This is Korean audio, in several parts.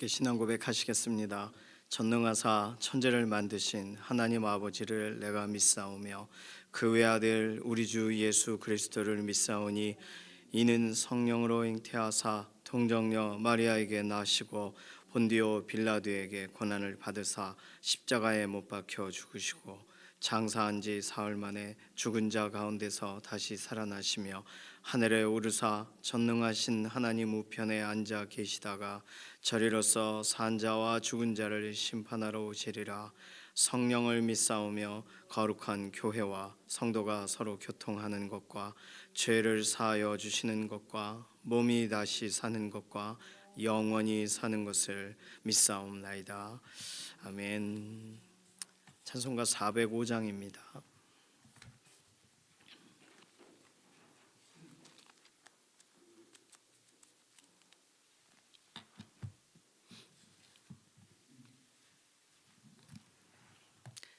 함께 신앙 고백하시겠습니다. 전능하사 천지를 만드신 하나님 아버지를 내가 믿사오며 그 외아들 우리 주 예수 그리스도를 믿사오니 이는 성령으로 잉태하사 동정녀 마리아에게 나시고 본디오 빌라도에게 고난을 받으사 십자가에 못 박혀 죽으시고 장사한 지 사흘 만에 죽은 자 가운데서 다시 살아나시며 하늘에 오르사 전능하신 하나님 우편에 앉아 계시다가 저리로서 산 자와 죽은 자를 심판하러 오시리라. 성령을 믿사오며 거룩한 교회와 성도가 서로 교통하는 것과 죄를 사하여 주시는 것과 몸이 다시 사는 것과 영원히 사는 것을 믿사옵나이다. 아멘. 찬송가 405장입니다.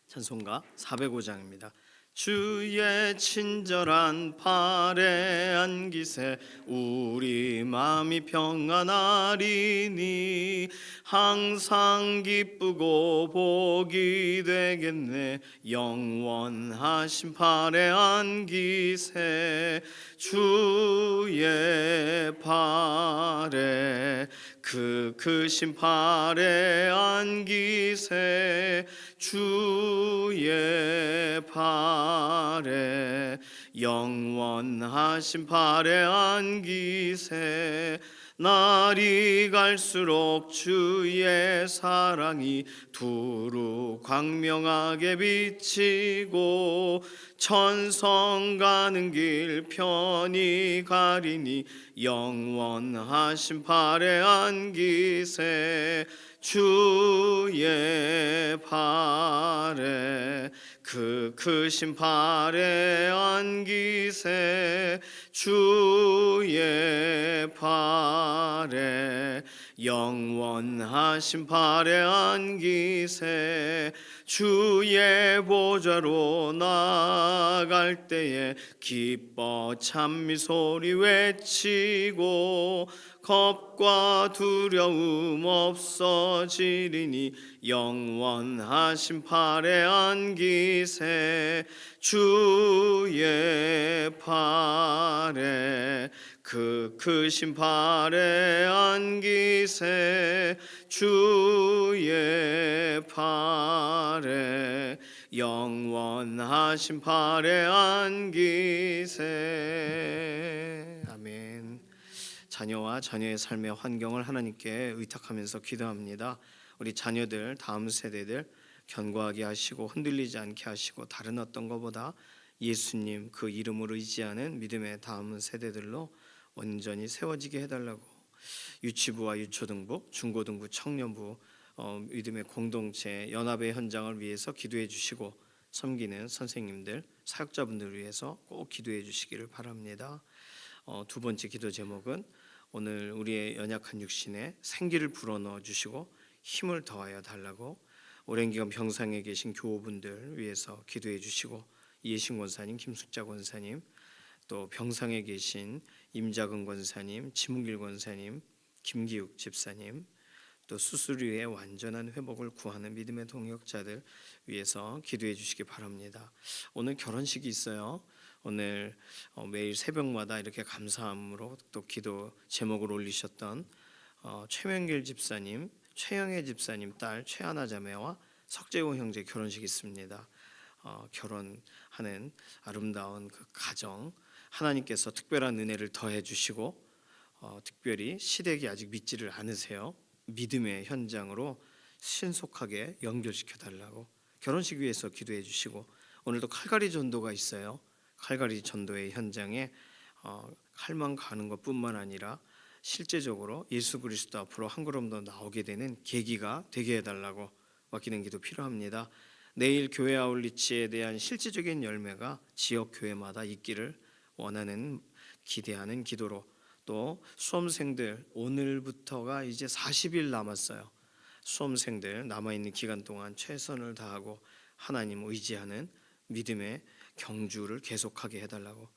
찬송가 405장입니다. 주의 친절한 팔에 안기세 우리 마음이 평안하리니 항상 기쁘고 복이 되겠네. 영원하신 팔에 안기세 주의 팔에 그 크신 팔에 안기세 주의 팔에 영원하신 팔에 안기세 날이 갈수록 주의 사랑이 두루 광명하게 비치고 천성 가는 길 편히 가리니 영원하신 팔에 안기세 주의 팔에 그 크신 팔에 안기세 주의 팔에 영원하신 팔에 안기세 주의 보좌로 나아갈 때에 기뻐 찬미 소리 외치고 겁과 두려움 없어지리니 영원하신 팔에 안기세 주의 팔에 그 크신 팔에 안기세 주의 팔에 영원하신 팔에 안기세. 아멘. 자녀와 자녀의 삶의 환경을 하나님께 의탁하면서 기도합니다. 우리 자녀들, 다음 세대들 견고하게 하시고 흔들리지 않게 하시고 다른 어떤 것보다 예수님 그 이름으로 의지하는 믿음의 다음 세대들로 온전히 세워지게 해달라고 유치부와 유초등부, 중고등부, 청년부 믿음의 공동체 연합의 현장을 위해서 기도해 주시고 섬기는 선생님들, 사역자분들을 위해서 꼭 기도해 주시기를 바랍니다. 두 번째 기도 제목은 오늘 우리의 연약한 육신에 생기를 불어넣어 주시고 힘을 더하여 달라고 오랜 기간 병상에 계신 교우분들 위해서 기도해 주시고 이해신 권사님, 김숙자 권사님, 또 병상에 계신 임자근 권사님, 지문길 권사님, 김기욱 집사님, 또 수술 후에 완전한 회복을 구하는 믿음의 동역자들 위해서 기도해 주시기 바랍니다. 오늘 결혼식이 있어요. 오늘 매일 새벽마다 이렇게 감사함으로 또 기도 제목을 올리셨던 최명길 집사님, 최영애 집사님 딸 최하나 자매와 석재호 형제 결혼식이 있습니다. 결혼하는 아름다운 그 가정 하나님께서 특별한 은혜를 더해 주시고 특별히 시댁이 아직 믿지를 않으세요. 믿음의 현장으로 신속하게 연결시켜 달라고 결혼식 위해서 기도해 주시고 오늘도 칼갈이 전도가 있어요. 칼갈이 전도의 현장에 칼만 가는 것뿐만 아니라 실제적으로 예수 그리스도 앞으로 한 걸음 더 나오게 되는 계기가 되게 해달라고 맡기는 기도 필요합니다. 내일 교회 아울리치에 대한 실질적인 열매가 지역 교회마다 있기를 원하는 기대하는 기도로 또 수험생들 오늘부터가 이제 40일 남았어요. 수험생들 남아있는 기간 동안 최선을 다하고 하나님 의지하는 믿음의 경주를 계속하게 해달라고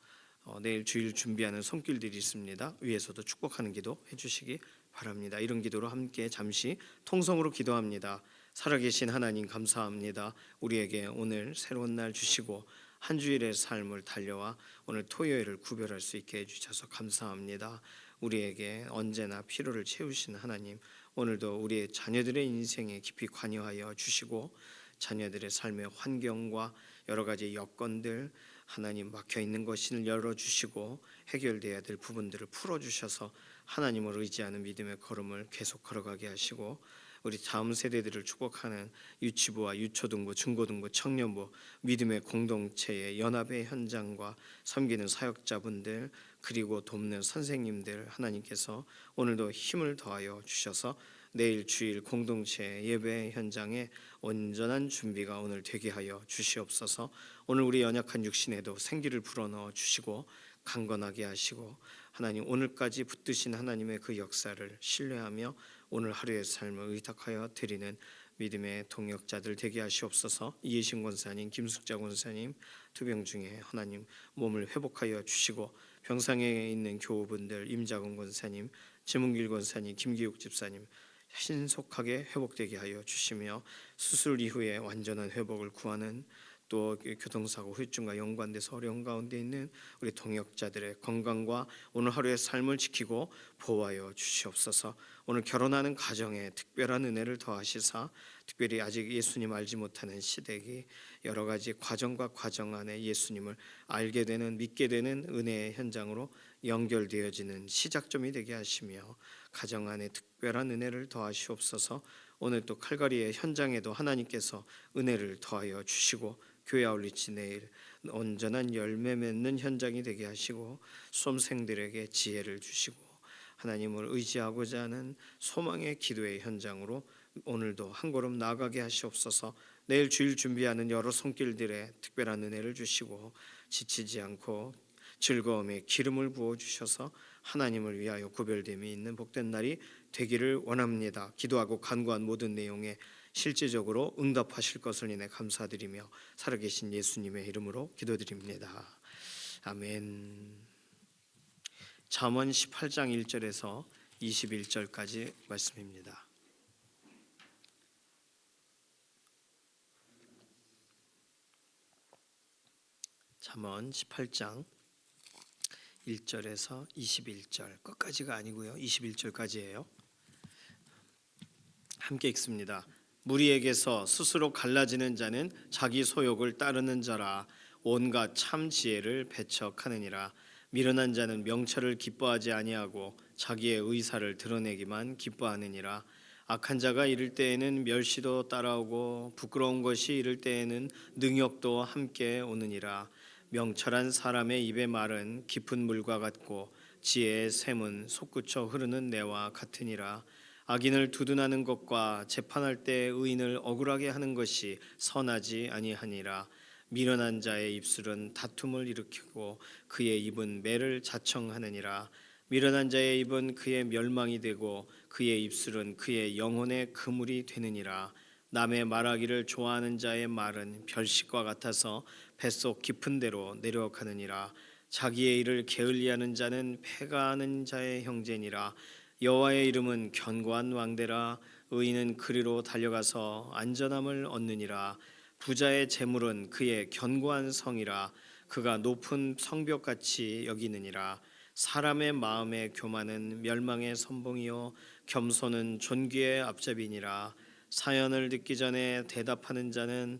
내일 주일 준비하는 손길들이 있습니다. 위에서도 축복하는 기도 해주시기 바랍니다. 이런 기도로 함께 잠시 통성으로 기도합니다. 살아계신 하나님 감사합니다. 우리에게 오늘 새로운 날 주시고 한 주일의 삶을 달려와 오늘 토요일을 구별할 수 있게 해주셔서 감사합니다. 우리에게 언제나 필요를 채우시는 하나님, 오늘도 우리의 자녀들의 인생에 깊이 관여하여 주시고 자녀들의 삶의 환경과 여러 가지 여건들 하나님 막혀 있는 것을 열어주시고 해결돼야 될 부분들을 풀어주셔서 하나님을 의지하는 믿음의 걸음을 계속 걸어가게 하시고 우리 다음 세대들을 축복하는 유치부와 유초등부, 중고등부, 청년부 믿음의 공동체의 연합의 현장과 섬기는 사역자분들 그리고 돕는 선생님들 하나님께서 오늘도 힘을 더하여 주셔서 내일 주일 공동체 예배 현장에 온전한 준비가 오늘 되게 하여 주시옵소서. 오늘 우리 연약한 육신에도 생기를 불어넣어 주시고 강건하게 하시고 하나님 오늘까지 붙드신 하나님의 그 역사를 신뢰하며 오늘 하루의 삶을 의탁하여 드리는 믿음의 동역자들 되게 하시옵소서. 이혜신 권사님, 김숙자 권사님 투병 중에 하나님 몸을 회복하여 주시고 병상에 있는 교우분들 임자근 권사님, 지문길 권사님, 김기욱 집사님 신속하게 회복되게 하여 주시며 수술 이후에 완전한 회복을 구하는 또 교통사고 후유증과 연관돼서 어려운 가운데 있는 우리 동역자들의 건강과 오늘 하루의 삶을 지키고 보호하여 주시옵소서. 오늘 결혼하는 가정에 특별한 은혜를 더하시사 특별히 아직 예수님 알지 못하는 시대기 여러 가지 과정과 과정 안에 예수님을 알게 되는 믿게 되는 은혜의 현장으로 연결되어지는 시작점이 되게 하시며 가정 안에 특별한 은혜를 더하시옵소서. 오늘 또 칼가리의 현장에도 하나님께서 은혜를 더하여 주시고 교회 아울리치 내일 온전한 열매 맺는 현장이 되게 하시고 수험생들에게 지혜를 주시고 하나님을 의지하고자 하는 소망의 기도의 현장으로 오늘도 한 걸음 나아가게 하시옵소서. 내일 주일 준비하는 여러 손길들에 특별한 은혜를 주시고 지치지 않고 즐거움에 기름을 부어주셔서 하나님을 위하여 구별됨이 있는 복된 날이 되기를 원합니다. 기도하고 간구한 모든 내용에 실제적으로 응답하실 것을 인해 감사드리며 살아계신 예수님의 이름으로 기도드립니다. 아멘. 잠언 18장 1절에서 21절까지 말씀입니다. 잠언 18장 1절에서 21절 끝까지가 아니고요. 21절까지예요. 함께 읽습니다. 무리에게서 스스로 갈라지는 자는 자기 소욕을 따르는 자라. 온갖 참 지혜를 배척하느니라. 미련한 자는 명철을 기뻐하지 아니하고 자기의 의사를 드러내기만 기뻐하느니라. 악한 자가 이를 때에는 멸시도 따라오고 부끄러운 것이 이를 때에는 능욕도 함께 오느니라. 명철한 사람의 입의 말은 깊은 물과 같고 지혜의 샘은 솟구쳐 흐르는 내와 같으니라. 악인을 두둔하는 것과 재판할 때 의인을 억울하게 하는 것이 선하지 아니하니라. 미련한 자의 입술은 다툼을 일으키고 그의 입은 매를 자청하느니라. 미련한 자의 입은 그의 멸망이 되고 그의 입술은 그의 영혼의 그물이 되느니라. 남의 말하기를 좋아하는 자의 말은 별식과 같아서 뱃속 깊은 데로 내려가느니라. 자기의 일을 게을리하는 자는 패가하는 자의 형제니라. 여호와의 이름은 견고한 왕대라. 의인은 그리로 달려가서 안전함을 얻느니라. 부자의 재물은 그의 견고한 성이라. 그가 높은 성벽같이 여기느니라. 사람의 마음의 교만은 멸망의 선봉이요 겸손은 존귀의 앞잡이니라. 사연을 듣기 전에 대답하는 자는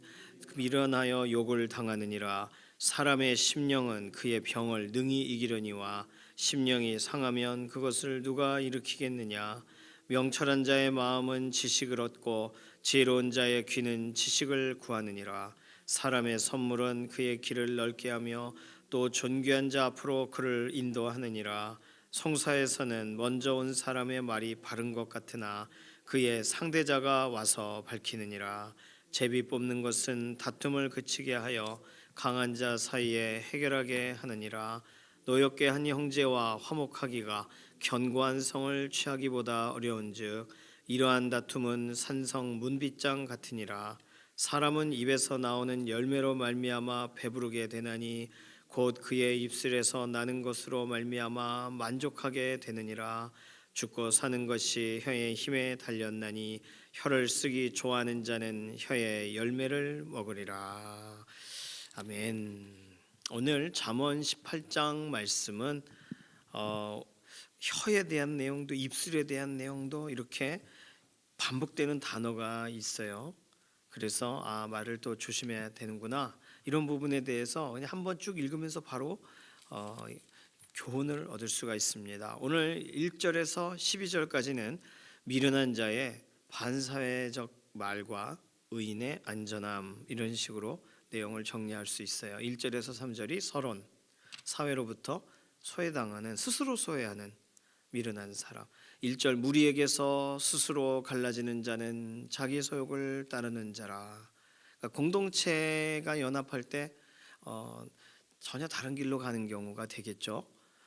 미련하여 욕을 당하느니라. 사람의 심령은 그의 병을 능히 이기려니와 심령이 상하면 그것을 누가 일으키겠느냐. 명철한 자의 마음은 지식을 얻고 지혜로운 자의 귀는 지식을 구하느니라. 사람의 선물은 그의 길을 넓게 하며 또 존귀한 자 앞으로 그를 인도하느니라. 송사에서는 먼저 온 사람의 말이 바른 것 같으나 그의 상대자가 와서 밝히느니라. 제비 뽑는 것은 다툼을 그치게 하여 강한 자 사이에 해결하게 하느니라. 노엽게 한 형제와 화목하기가 견고한 성을 취하기보다 어려운즉 이러한 다툼은 산성 문빗장 같으니라. 사람은 입에서 나오는 열매로 말미암아 배부르게 되나니 곧 그의 입술에서 나는 것으로 말미암아 만족하게 되느니라. 죽고 사는 것이 혀의 힘에 달렸나니 혀를 쓰기 좋아하는 자는 혀의 열매를 먹으리라. 아멘. 오늘 잠언 18장 말씀은 혀에 대한 내용도 입술에 대한 내용도 이렇게 반복되는 단어가 있어요. 그래서 말을 또 조심해야 되는구나, 이런 부분에 대해서 그냥 한번 쭉 읽으면서 바로 교훈을 얻을 수가 있습니다. 오늘 1절에서 12절까지는 미련한 자의 반사회적 말과 의인의 안전함, 이런 식으로 내용을 정리할 수 있어요. 1절에서 3절이 서론, 사회로부터 소외당하는, 스스로 소외하는 미련한 사람. 1절 무리에게서 스스로 갈라지는 자는 자기 소욕을 따르는 자라. 그러니까 공동체가 연합할 때 전혀 다른 길로 가는 경우가 되겠죠.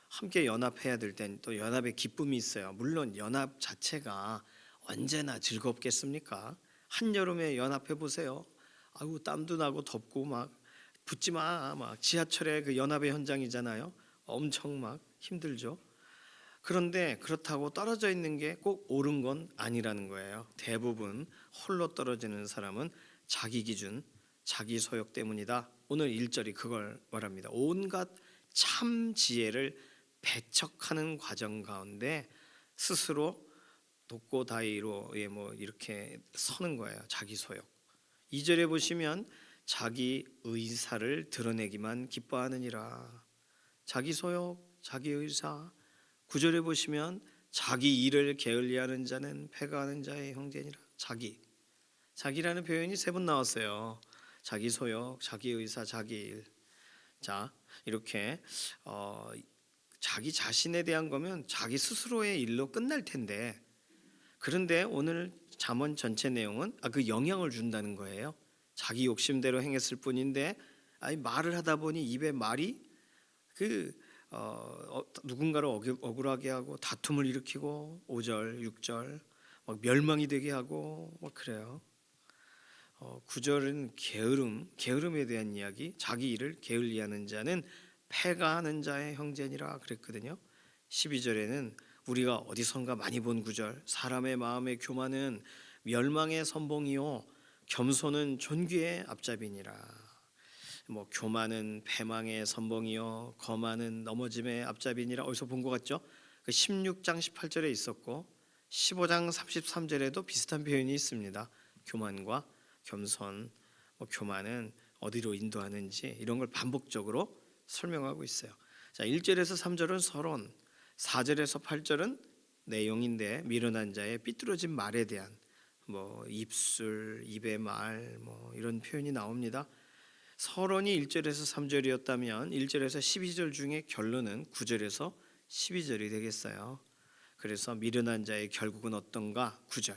함께 연합해야 될 땐 또 연합의 기쁨이 있어요. 물론 연합 자체가 언제나 즐겁겠습니까? 한여름에 연합해 보세요. 아이고 땀도 나고 덥고 막 붙지 마, 막 지하철의 그 연합의 현장이잖아요. 엄청 막 힘들죠. 그런데 그렇다고 떨어져 있는 게 꼭 옳은 건 아니라는 거예요. 대부분 홀로 떨어지는 사람은 자기 기준, 자기 소욕 때문이다. 오늘 1절이 그걸 말합니다. 온갖 참 지혜를 배척하는 과정 가운데 스스로 돕고 다이로 이렇게 서는 거예요. 자기 소욕. 2절에 보시면 자기 의사를 드러내기만 기뻐하느니라. 자기 소욕, 자기 의사. 9절에 보시면 자기 일을 게을리하는 자는 패가하는 자의 형제니라. 자기라는 표현이 3번 나왔어요. 자기 소욕, 자기 의사, 자기 일. 자, 이렇게 자기 자신에 대한 거면 자기 스스로의 일로 끝날 텐데, 그런데 오늘 잠언 전체 내용은 그 영향을 준다는 거예요. 자기 욕심대로 행했을 뿐인데 말을 하다 보니 입에 말이 누군가를 억울하게 하고 다툼을 일으키고 5절, 6절 막 멸망이 되게 하고 막 그래요. 9절은 게으름에 대한 이야기. 자기 일을 게을리하는 자는 패가하는 자의 형제니라 그랬거든요. 12절에는 우리가 어디선가 많이 본 구절, 사람의 마음의 교만은 멸망의 선봉이요 겸손은 존귀의 앞잡이니라. 교만은 패망의 선봉이요 거만은 넘어짐의 앞잡이니라. 어디서 본 것 같죠? 그 16장 18절에 있었고 15장 33절에도 비슷한 표현이 있습니다. 교만과 겸손, 교만은 어디로 인도하는지 이런 걸 반복적으로 설명하고 있어요. 자, 1절에서 3절은 서론, 4절에서 8절은 내용인데 미련한 자의 삐뚤어진 말에 대한 입술, 입의 말 이런 표현이 나옵니다. 서론이 1절에서 3절이었다면 1절에서 12절 중에 결론은 9절에서 12절이 되겠어요. 그래서 미련한 자의 결국은 어떤가? 9절.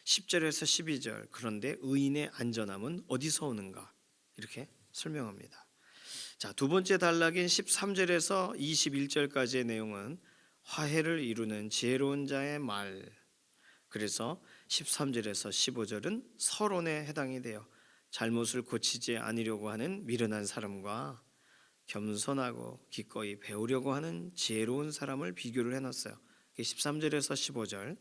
10절에서 12절. 그런데 의인의 안전함은 어디서 오는가? 이렇게 설명합니다. 자, 두 번째 단락인 13절에서 21절까지의 내용은 화해를 이루는 지혜로운 자의 말. 그래서 13절에서 15절은 서론에 해당이 돼요. 잘못을 고치지 않으려고 하는 미련한 사람과 겸손하고 기꺼이 배우려고 하는 지혜로운 사람을 비교를 해놨어요. 13절에서 15절.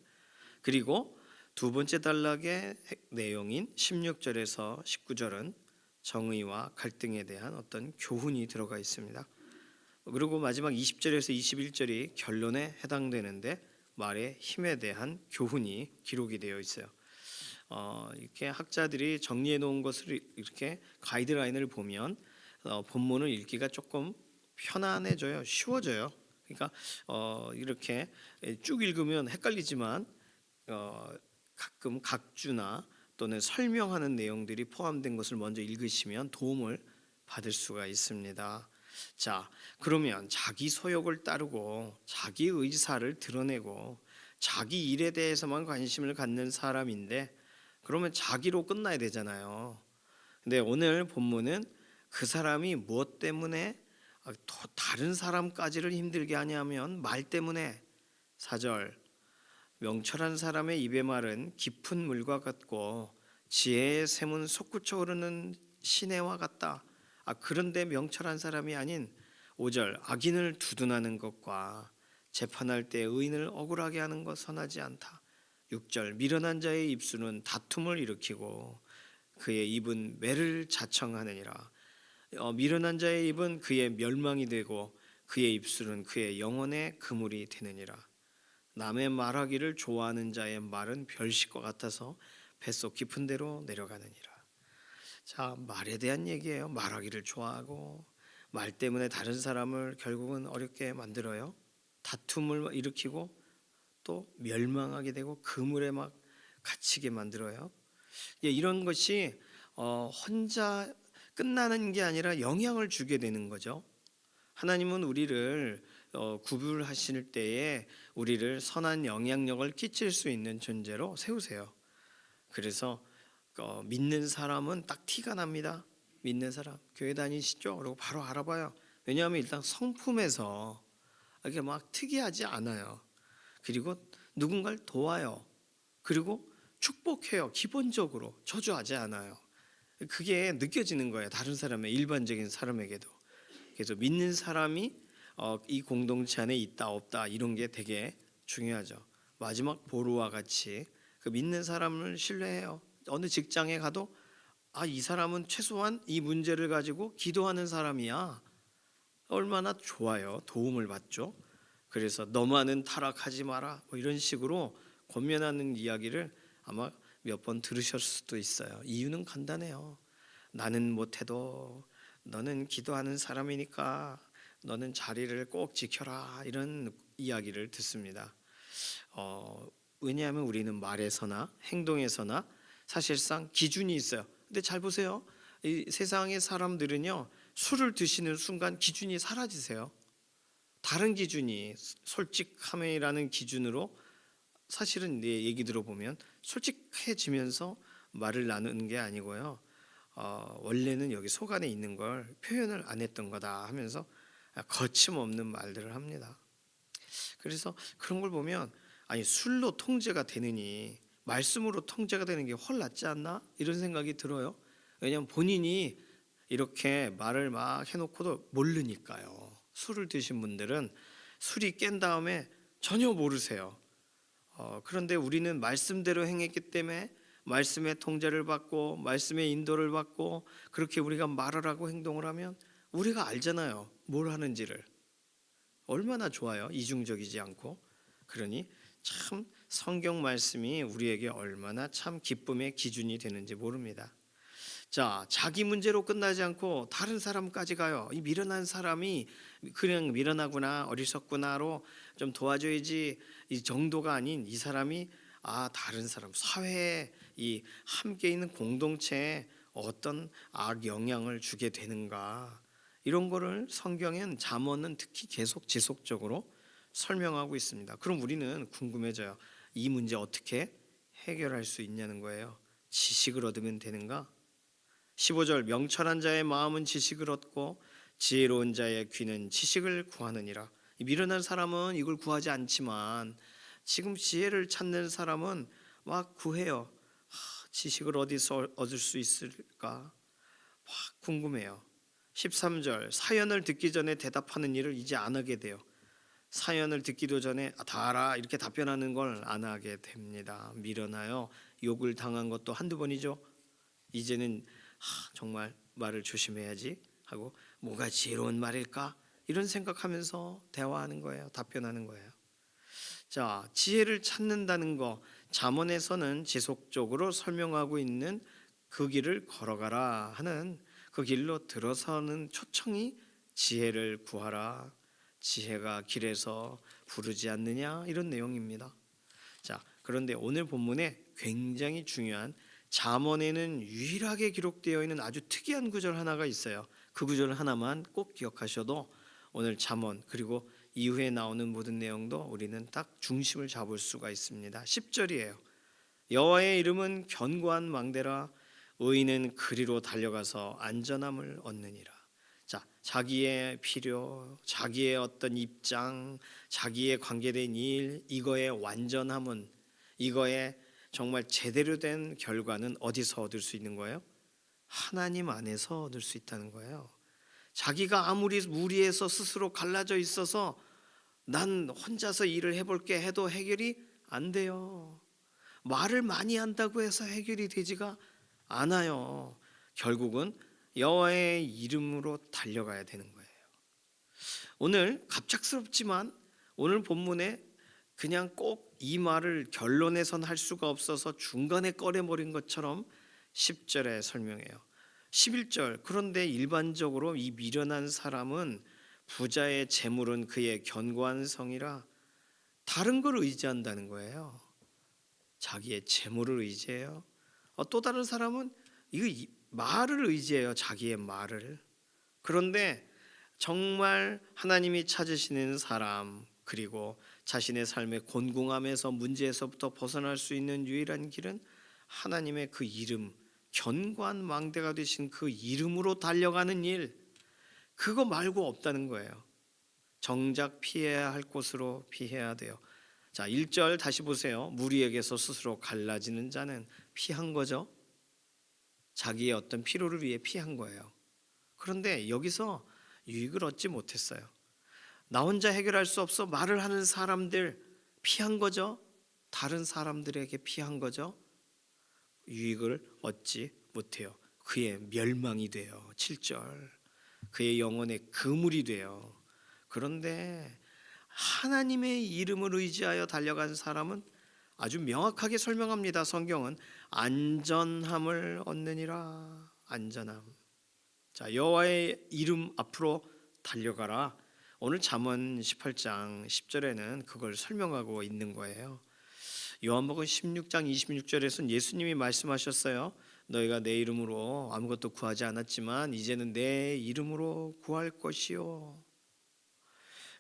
그리고 두 번째 단락의 내용인 16절에서 19절은 정의와 갈등에 대한 어떤 교훈이 들어가 있습니다. 그리고 마지막 20절에서 21절이 결론에 해당되는데 말의 힘에 대한 교훈이 기록이 되어 있어요. 이렇게 학자들이 정리해 놓은 것을 이렇게 가이드라인을 보면 본문을 읽기가 조금 편안해져요. 쉬워져요. 그러니까 이렇게 쭉 읽으면 헷갈리지만 가끔 각주나 또는 설명하는 내용들이 포함된 것을 먼저 읽으시면 도움을 받을 수가 있습니다. 자, 그러면 자기 소욕을 따르고 자기 의사를 드러내고 자기 일에 대해서만 관심을 갖는 사람인데 그러면 자기로 끝나야 되잖아요. 근데 오늘 본문은 그 사람이 무엇 때문에 또 다른 사람까지를 힘들게 하냐면 말 때문에. 4절 명철한 사람의 입의 말은 깊은 물과 같고 지혜의 샘은 솟구쳐 흐르는 시내와 같다. 그런데 명철한 사람이 아닌 5절 악인을 두둔하는 것과 재판할 때 의인을 억울하게 하는 것 선하지 않다. 6절 미련한 자의 입술은 다툼을 일으키고 그의 입은 매를 자청하느니라. 미련한 자의 입은 그의 멸망이 되고 그의 입술은 그의 영혼의 그물이 되느니라. 남의 말하기를 좋아하는 자의 말은 별식과 같아서 뱃속 깊은 데로 내려가느니라. 자, 말에 대한 얘기예요. 말하기를 좋아하고 말 때문에 다른 사람을 결국은 어렵게 만들어요. 다툼을 일으키고 또 멸망하게 되고 그물에 막 갇히게 만들어요. 이런 것이 혼자 끝나는 게 아니라 영향을 주게 되는 거죠. 하나님은 우리를 구별하실 때에 우리를 선한 영향력을 끼칠 수 있는 존재로 세우세요. 그래서 믿는 사람은 딱 티가 납니다. 믿는 사람 교회 다니시죠? 그리고 바로 알아봐요. 왜냐하면 일단 성품에서 이게 막 특이하지 않아요. 그리고 누군가를 도와요. 그리고 축복해요. 기본적으로 저주하지 않아요. 그게 느껴지는 거예요. 다른 사람의 일반적인 사람에게도. 그래서 믿는 사람이 이 공동체 안에 있다 없다 이런 게 되게 중요하죠. 마지막 보루와 같이 그 믿는 사람을 신뢰해요. 어느 직장에 가도 이 사람은 최소한 이 문제를 가지고 기도하는 사람이야. 얼마나 좋아요. 도움을 받죠. 그래서 너만은 타락하지 마라 뭐 이런 식으로 권면하는 이야기를 아마 몇 번 들으셨을 수도 있어요. 이유는 간단해요. 나는 못해도 너는 기도하는 사람이니까 너는 자리를 꼭 지켜라 이런 이야기를 듣습니다. 왜냐하면 우리는 말에서나 행동에서나 사실상 기준이 있어요. 근데 잘 보세요. 이 세상의 사람들은요 술을 드시는 순간 기준이 사라지세요. 다른 기준이 솔직함이라는 기준으로 사실은 내 얘기 들어보면 솔직해지면서 말을 나누는 게 아니고요. 원래는 여기 속 안에 있는 걸 표현을 안 했던 거다 하면서 거침없는 말들을 합니다. 그래서 그런 걸 보면 술로 통제가 되느니 말씀으로 통제가 되는 게 훨 낫지 않나 이런 생각이 들어요. 왜냐하면 본인이 이렇게 말을 막 해놓고도 모르니까요. 술을 드신 분들은 술이 깬 다음에 전혀 모르세요. 그런데 우리는 말씀대로 행했기 때문에 말씀의 통제를 받고 말씀의 인도를 받고 그렇게 우리가 말을 하고 행동을 하면 우리가 알잖아요. 뭘 하는지를. 얼마나 좋아요. 이중적이지 않고. 그러니 참 성경 말씀이 우리에게 얼마나 참 기쁨의 기준이 되는지 모릅니다. 자, 자기 문제로 끝나지 않고 다른 사람까지 가요. 이 미련한 사람이 그냥 미련하구나 어리석구나로 좀 도와줘야지 이 정도가 아닌 이 사람이 다른 사람 사회에 이 함께 있는 공동체에 어떤 악 영향을 주게 되는가 이런 거를 성경엔 잠언은 특히 계속 지속적으로 설명하고 있습니다. 그럼 우리는 궁금해져요. 이 문제 어떻게 해결할 수 있냐는 거예요. 지식을 얻으면 되는가? 15절 명철한 자의 마음은 지식을 얻고 지혜로운 자의 귀는 지식을 구하느니라. 미련한 사람은 이걸 구하지 않지만 지금 지혜를 찾는 사람은 막 구해요. 지식을 어디서 얻을 수 있을까? 막 궁금해요. 13절 사연을 듣기 전에 대답하는 일을 이제 안 하게 돼요. 사연을 듣기도 전에 다 알아 이렇게 답변하는 걸 안 하게 됩니다. 미련하여 욕을 당한 것도 한두 번이죠. 이제는 정말 말을 조심해야지 하고 뭐가 지혜로운 말일까 이런 생각하면서 대화하는 거예요. 답변하는 거예요. 자, 지혜를 찾는다는 거 잠언에서는 지속적으로 설명하고 있는 그 길을 걸어가라 하는 그 길로 들어서는 초청이 지혜를 구하라. 지혜가 길에서 부르지 않느냐 이런 내용입니다. 자, 그런데 오늘 본문에 굉장히 중요한 잠언에는 유일하게 기록되어 있는 아주 특이한 구절 하나가 있어요. 그 구절 하나만 꼭 기억하셔도 오늘 잠언 그리고 이후에 나오는 모든 내용도 우리는 딱 중심을 잡을 수가 있습니다. 10절이에요. 여호와의 이름은 견고한 망대라 의인은 그리로 달려가서 안전함을 얻느니라. 자, 자기의 필요, 자기의 어떤 입장, 자기의 관계된 일, 이거의 완전함은 이거의 정말 제대로 된 결과는 어디서 얻을 수 있는 거예요? 하나님 안에서 얻을 수 있다는 거예요. 자기가 아무리 무리해서 스스로 갈라져 있어서 난 혼자서 일을 해볼게 해도 해결이 안 돼요. 말을 많이 한다고 해서 해결이 되지가 않아요. 결국은 여호와의 이름으로 달려가야 되는 거예요. 오늘 갑작스럽지만 오늘 본문에 그냥 꼭 이 말을 결론에선 할 수가 없어서 중간에 꺼내버린 것처럼 10절에 설명해요. 11절, 그런데 일반적으로 이 미련한 사람은 부자의 재물은 그의 견고한 성이라, 다른 걸 의지한다는 거예요. 자기의 재물을 의지해요. 또 다른 사람은 말을 의지해요. 자기의 말을. 그런데 정말 하나님이 찾으시는 사람, 그리고 자신의 삶의 곤궁함에서 문제에서부터 벗어날 수 있는 유일한 길은 하나님의 그 이름, 견고한 망대가 되신 그 이름으로 달려가는 일, 그거 말고 없다는 거예요. 정작 피해야 할 곳으로 피해야 돼요. 자, 1절 다시 보세요. 무리에게서 스스로 갈라지는 자는 피한 거죠. 자기의 어떤 필요를 위해 피한 거예요. 그런데 여기서 유익을 얻지 못했어요. 나 혼자 해결할 수 없어 말을 하는 사람들 피한 거죠. 다른 사람들에게 피한 거죠. 유익을 얻지 못해요. 그의 멸망이 돼요. 7절, 그의 영혼의 그물이 돼요. 그런데 하나님의 이름을 의지하여 달려간 사람은 아주 명확하게 설명합니다. 성경은 안전함을 얻느니라. 안전함. 자, 여호와의 이름 앞으로 달려가라. 오늘 잠언 18장 10절에는 그걸 설명하고 있는 거예요. 요한복음 16장 26절에서는 예수님이 말씀하셨어요. 너희가 내 이름으로 아무것도 구하지 않았지만 이제는 내 이름으로 구할 것이요.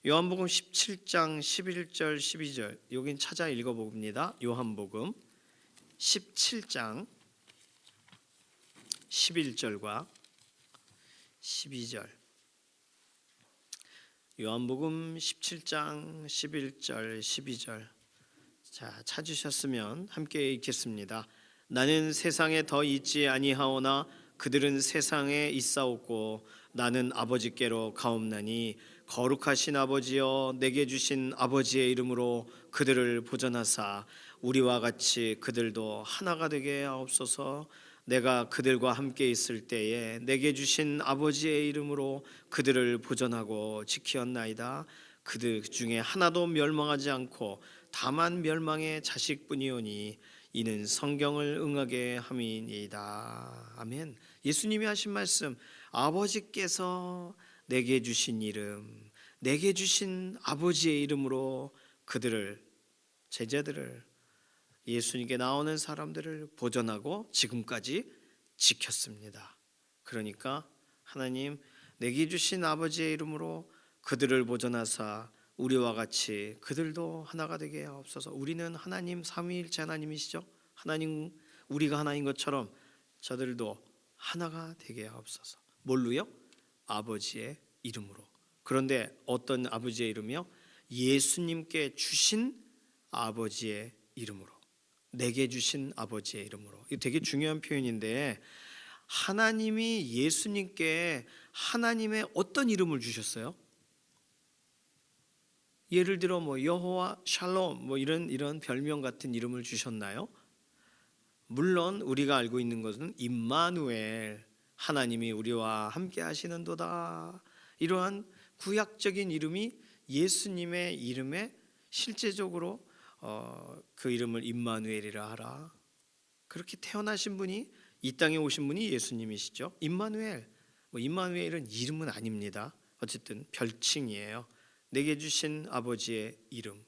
요한복음 17장 11절 12절, 여긴 찾아 읽어봅니다. 요한복음 17장 11절과 12절. 요한복음 17장 11절 12절. 자, 찾으셨으면 함께 읽겠습니다. 나는 세상에 더 있지 아니하오나 그들은 세상에 있사옵고 나는 아버지께로 가옵나니 거룩하신 아버지여, 내게 주신 아버지의 이름으로 그들을 보전하사 우리와 같이 그들도 하나가 되게 하옵소서. 내가 그들과 함께 있을 때에 내게 주신 아버지의 이름으로 그들을 보전하고 지키었나이다. 그들 중에 하나도 멸망하지 않고 다만 멸망의 자식뿐이오니 이는 성경을 응하게 함이니이다. 아멘. 예수님이 하신 말씀, 아버지께서 내게 주신 이름, 내게 주신 아버지의 이름으로 그들을, 제자들을, 예수님께 나오는 사람들을 보전하고 지금까지 지켰습니다. 그러니까 하나님, 내게 주신 아버지의 이름으로 그들을 보전하사 우리와 같이 그들도 하나가 되게 하옵소서. 우리는 하나님 삼위일체 하나님이시죠. 하나님, 우리가 하나인 것처럼 저들도 하나가 되게 하옵소서. 뭘로요? 아버지의 이름으로. 그런데 어떤 아버지의 이름이요? 예수님께 주신 아버지의 이름으로. 내게 주신 아버지의 이름으로. 이거 되게 중요한 표현인데, 하나님이 예수님께 하나님의 어떤 이름을 주셨어요? 예를 들어 여호와 샬롬 이런 별명 같은 이름을 주셨나요? 물론 우리가 알고 있는 것은 임마누엘, 하나님이 우리와 함께 하시는도다, 이러한 구약적인 이름이 예수님의 이름에 실제적으로 그 이름을 임마누엘이라 하라. 그렇게 태어나신 분이, 이 땅에 오신 분이 예수님이시죠. 임마누엘. 임마누엘은 이름은 아닙니다. 어쨌든 별칭이에요. 내게 주신 아버지의 이름.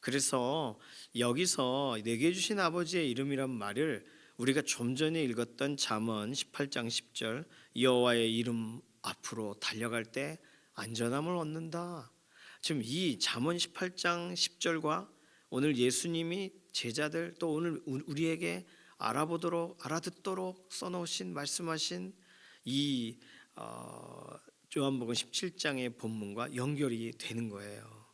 그래서 여기서 내게 주신 아버지의 이름이란 말을 우리가 좀 전에 읽었던 잠언 18장 10절, 여호와의 이름 앞으로 달려갈 때 안전함을 얻는다. 지금 이 잠언 18장 10절과 오늘 예수님이 제자들, 또 오늘 우리에게 알아듣도록 써놓으신, 말씀하신 이 요한복음 17장의 본문과 연결이 되는 거예요.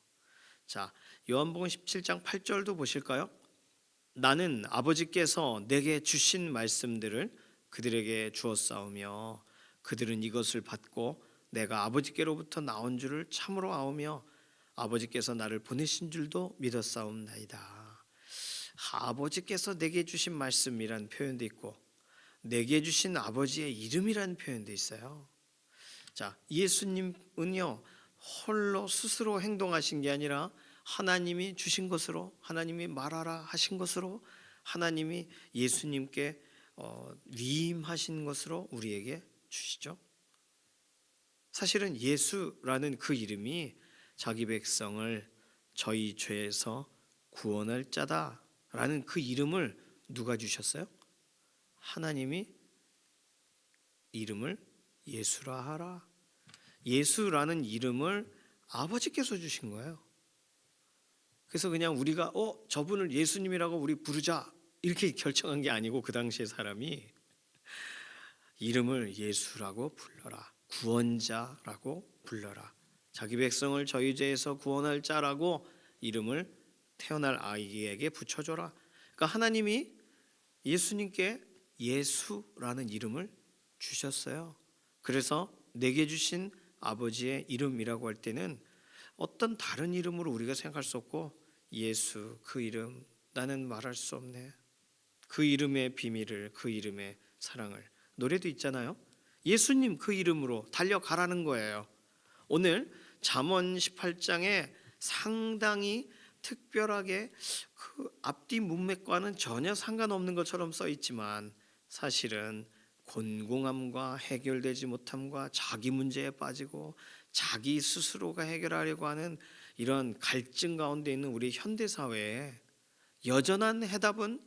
자, 요한복음 17장 8절도 보실까요? 나는 아버지께서 내게 주신 말씀들을 그들에게 주었사오며 그들은 이것을 받고 내가 아버지께로부터 나온 줄을 참으로 아오며 아버지께서 나를 보내신 줄도 믿었사옵나이다. 아버지께서 내게 주신 말씀이란 표현도 있고 내게 주신 아버지의 이름이란 표현도 있어요. 자, 예수님은요 홀로 스스로 행동하신 게 아니라 하나님이 주신 것으로, 하나님이 말하라 하신 것으로, 하나님이 예수님께 위임하신 것으로 우리에게 주시죠. 사실은 예수라는 그 이름이 자기 백성을 저희 죄에서 구원할 자다라는 그 이름을 누가 주셨어요? 하나님이 이름을 예수라 하라. 예수라는 이름을 아버지께서 주신 거예요. 그래서 그냥 우리가 저분을 예수님이라고 우리 부르자 이렇게 결정한 게 아니고 그 당시에 사람이 이름을 예수라고 불러라. 구원자라고 불러라. 자기 백성을 저희 죄에서 구원할 자라고 이름을 태어날 아이에게 붙여줘라. 그러니까 하나님이 예수님께 예수라는 이름을 주셨어요. 그래서 내게 주신 아버지의 이름이라고 할 때는 어떤 다른 이름으로 우리가 생각할 수 없고 예수 그 이름 나는 말할 수 없네. 그 이름의 비밀을, 그 이름의 사랑을. 노래도 있잖아요. 예수님 그 이름으로 달려가라는 거예요. 오늘 잠언 18장에 상당히 특별하게 그 앞뒤 문맥과는 전혀 상관없는 것처럼 써 있지만 사실은 곤궁함과 해결되지 못함과 자기 문제에 빠지고 자기 스스로가 해결하려고 하는 이런 갈증 가운데 있는 우리 현대 사회에 여전한 해답은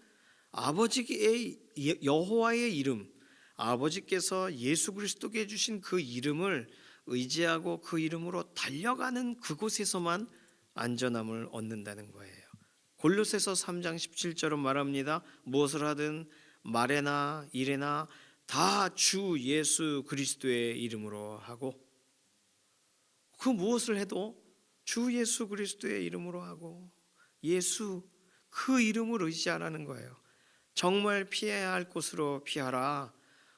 아버지의 여호와의 이름, 아버지께서 예수 그리스도께 주신 그 이름을 의지하고 그 이름으로 달려가는 그곳에서만 안전함을 얻는다는 거예요. 골로새서 3장 17절은 말합니다. 무엇을 하든 말에나 일에나 다 주 예수 그리스도의 이름으로 하고, 그 무엇을 해도 주 예수 그리스도의 이름으로 하고, 예수 그 이름을 의지하라는 거예요. 정말 피해야 할 곳으로 피하라.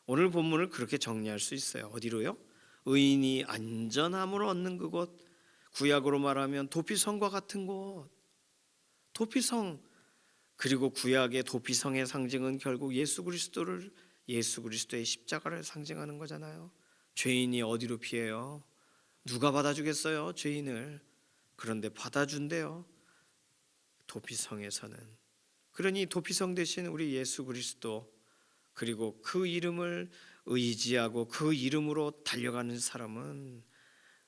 오늘 본문을 그렇게 정리할 수 있어요. 어디로요? 의인이 안전함을 얻는 그곳, 구약으로 말하면 도피성과 같은 곳. 도피성, 그리고 구약의 도피성의 상징은 결국 예수 그리스도의 십자가를 상징하는 거잖아요. 죄인이 어디로 피해요? 누가 받아주겠어요? 죄인을. 그런데 받아준대요. 도피성에서는. 그러니 도피성 대신 우리 예수 그리스도, 그리고 그 이름을 의지하고 그 이름으로 달려가는 사람은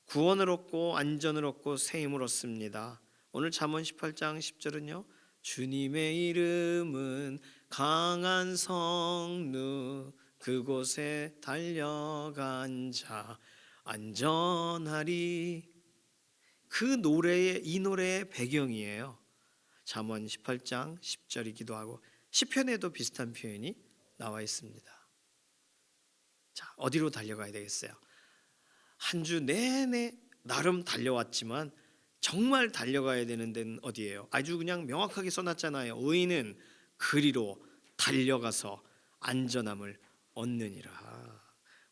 구원을 얻고 안전을 얻고 새 힘을 얻습니다. 오늘 잠언 18장 10절은요. 주님의 이름은 강한 성루, 그곳에 달려간 자 안전하리. 이 노래의 배경이에요. 잠언 18장 10절이기도 하고 시편에도 비슷한 표현이 나와 있습니다. 자, 어디로 달려가야 되겠어요? 한 주 내내 나름 달려왔지만 정말 달려가야 되는 데는 어디예요? 아주 그냥 명확하게 써놨잖아요. 의인은 그리로 달려가서 안전함을 얻느니라.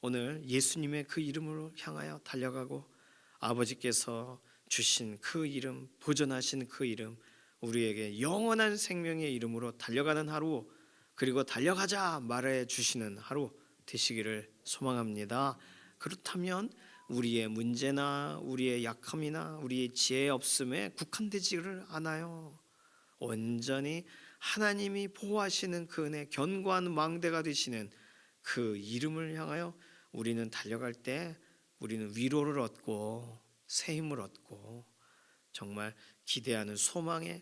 오늘 예수님의 그 이름으로 향하여 달려가고 아버지께서 주신 그 이름, 보존하신 그 이름, 우리에게 영원한 생명의 이름으로 달려가는 하루, 그리고 달려가자 말해 주시는 하루 되시기를 소망합니다. 그렇다면 우리의 문제나 우리의 약함이나 우리의 지혜 없음에 국한되지를 않아요. 온전히 하나님이 보호하시는 그 은혜, 견고한 망대가 되시는 그 이름을 향하여 우리는 달려갈 때 우리는 위로를 얻고 새 힘을 얻고 정말 기대하는 소망의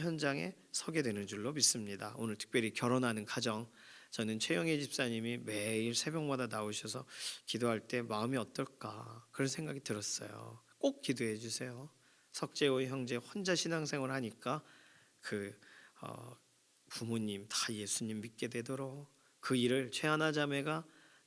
현장에 서게 되는 줄로 믿습니다. 오늘 특별히 결혼하는 가정, 저는 최영애 집사님이 매일 새벽마다 나오셔서 기도할 때 마음이 어떨까 그런 생각이 들었어요. 꼭 기도해 주세요. 석재호 형제 혼자 신앙생활 하니까 부모님 다 예수님 믿게 되도록 그 일을 최하나 자매가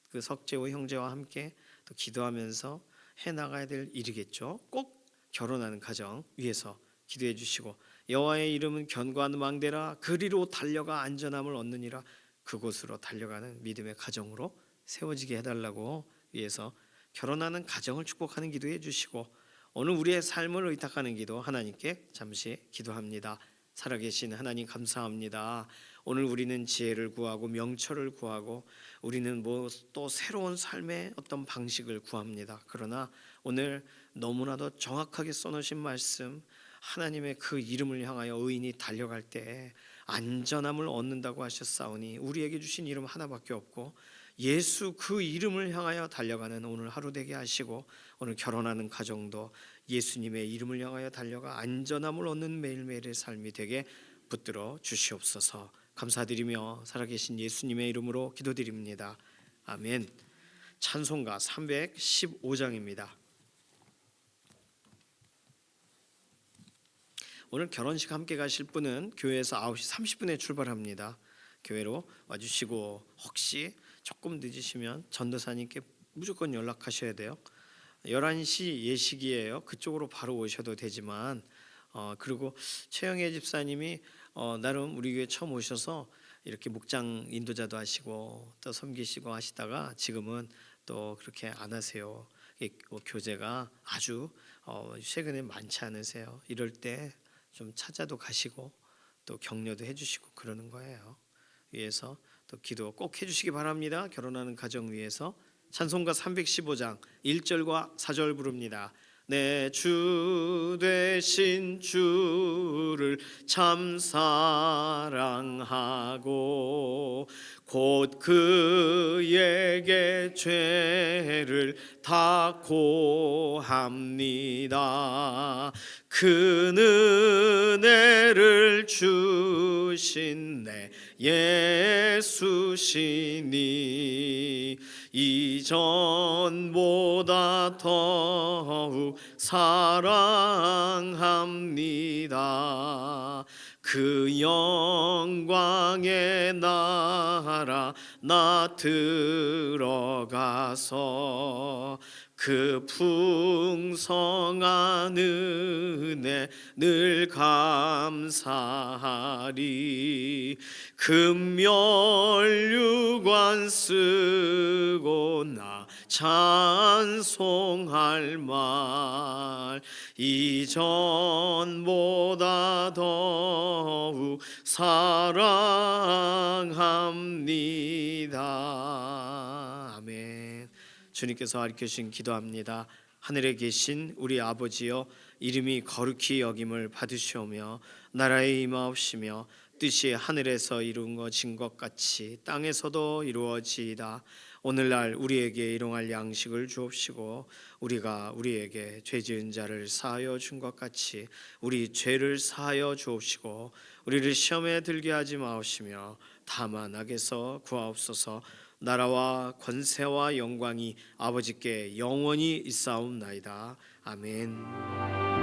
그 석재호 형제와 함께 또 기도하면서 해 나가야 될 일이겠죠. 꼭 결혼하는 가정 위해서 기도해 주시고, 여호와의 이름은 견고한 망대라, 그리로 달려가 안전함을 얻느니라, 그곳으로 달려가는 믿음의 가정으로 세워지게 해달라고 위해서 결혼하는 가정을 축복하는 기도해 주시고 오늘 우리의 삶을 의탁하는 기도 하나님께 잠시 기도합니다. 살아계신 하나님 감사합니다. 오늘 우리는 지혜를 구하고 명철을 구하고 우리는 또 새로운 삶의 어떤 방식을 구합니다. 그러나 오늘 너무나도 정확하게 써놓으신 말씀, 하나님의 그 이름을 향하여 의인이 달려갈 때 안전함을 얻는다고 하셨사오니 우리에게 주신 이름 하나밖에 없고 예수 그 이름을 향하여 달려가는 오늘 하루 되게 하시고 오늘 결혼하는 가정도 예수님의 이름을 향하여 달려가 안전함을 얻는 매일매일의 삶이 되게 붙들어 주시옵소서. 감사드리며 살아계신 예수님의 이름으로 기도드립니다. 아멘. 찬송가 315장입니다. 오늘 결혼식 함께 가실 분은 교회에서 9시 30분에 출발합니다. 교회로 와주시고 혹시 조금 늦으시면 전도사님께 무조건 연락하셔야 돼요. 11시 예식이에요. 그쪽으로 바로 오셔도 되지만 그리고 최영애 집사님이 나름 우리 교회 처음 오셔서 이렇게 목장 인도자도 하시고 또 섬기시고 하시다가 지금은 또 그렇게 안 하세요. 교제가 아주 최근에 많지 않으세요. 이럴 때 좀 찾아도 가시고 또 격려도 해주시고 그러는 거예요. 위해서 또 기도 꼭 해주시기 바랍니다. 결혼하는 가정 위해서 찬송가 315장 1절과 4절 부릅니다. 내 주 되신 주를 참 사랑하고 곧 그에게 죄를 다 고합니다. 그 은혜를 주신 내 예수시니 이전보다 더욱 사랑합니다. 그 영광의 나라 나 들어가서 그 풍성한 은혜 늘 감사하리. 금멸류관 쓰고 나 찬송할 말 이전보다 더욱 사랑합니다. 아멘. 주님께서 가르쳐주신 기도합니다. 하늘에 계신 우리 아버지여, 이름이 거룩히 여김을 받으시오며 나라의 임하옵시며 뜻이 하늘에서 이루어진 것 같이 땅에서도 이루어지이다. 오늘날 우리에게 일용할 양식을 주옵시고 우리가 우리에게 죄 지은 자를 사하여 준 것 같이 우리 죄를 사하여 주옵시고 우리를 시험에 들게 하지 마옵시며 다만 악에서 구하옵소서. 나라와 권세와 영광이 아버지께 영원히 있사옵나이다. 아멘.